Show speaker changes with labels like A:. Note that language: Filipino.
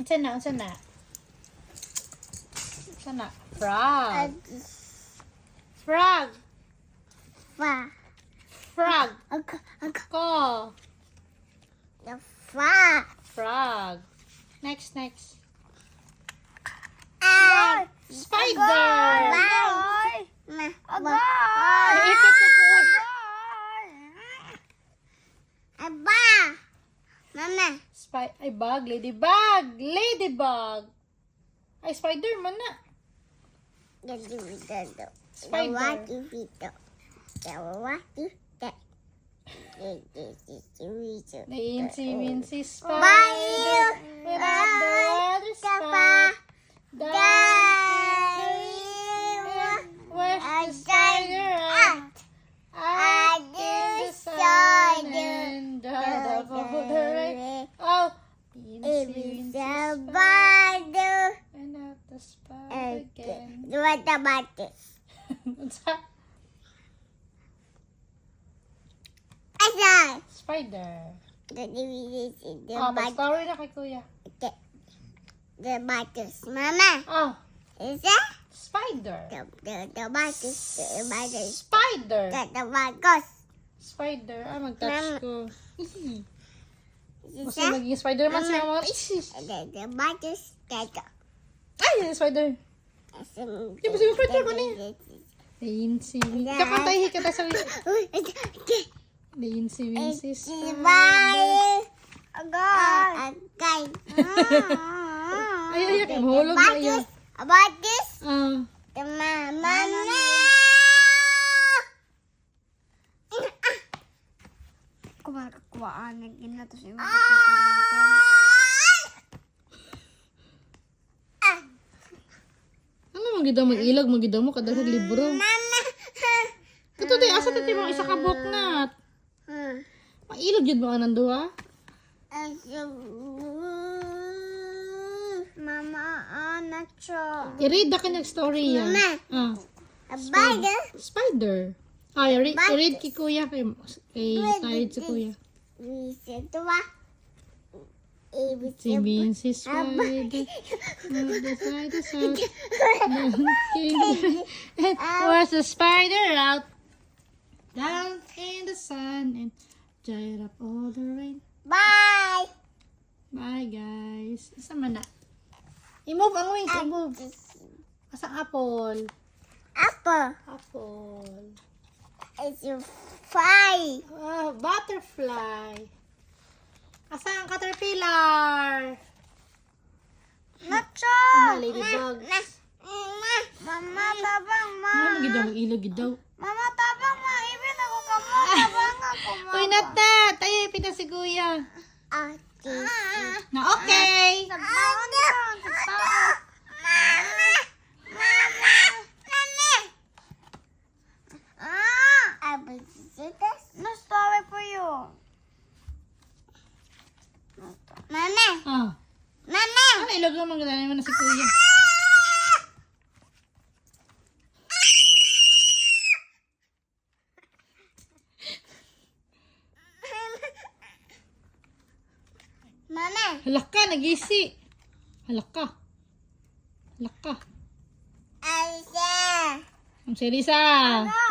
A: Unsa na? Unsa na? Unsa na? Frog. Frog. Frog. Ko. Frog. Next. Spider. Ipit si Kuya. Ay, bug. Ladybug. Ay, spider man na. Incy spider. Without the other spider. Where's the spider at? Out in the sun and out of the rain. Oh, Incy spider. And out the spider again. What's that? Spider. Oh, mag-story na kay Kuya.
B: Mama,
A: Oh,
B: is that
A: spider.
B: the
A: Spider.
B: ghost?
A: Spider. Ah, mag-touch ko. Hihi.
B: Is
A: Gusto
B: that
A: maging Spider-Man si Mama. Ay, spider. Di ba si Spider ko niya? Incy. Kapantay kita sa Incy spider. Ay, kay mahulog na iyo.
B: About this,
A: Ah,
B: mama. Kumakakuhaan na ginato sa
A: ano magidaw mag-ilag, magidaw mo kadagdag libro. Kato di, asa titi mo isa ka buknat. Mailag yun ba ka nanduha?
B: Mama, nacho.
A: I-read na kanyang story yan. Ah,
B: Spider.
A: spider. Ah, i-read kay Kuya. Kay tired si Kuya. Si Vincy spider. Where's the spider out? Down in the sun and dried up all the rain.
B: Bye.
A: Bye guys. Isa man na. I-move ang wings. I-move. Asang apple?
B: Apple.
A: Apple.
B: It's a fly.
A: Ah, butterfly. Asang caterpillar?
B: Nacho.
A: Ladybug.
B: Mama, tabang, ma.
A: Ano magidaw? Mag-ilog gidaw.
B: Mama, tabang, ma. Ibig ako ka mo. Tabang ako, ma.
A: Uy, nata! Tayo, ipita si Kuya. Na okay.
B: No story for you. Mama,
A: Ah.
B: mama.
A: Ano, ilog naman gano'n naman na si Kuya.
B: Mama.
A: Halak ka, nag-isi. Halak ka.
B: Alisa.
A: Ang si Lisa.
B: No.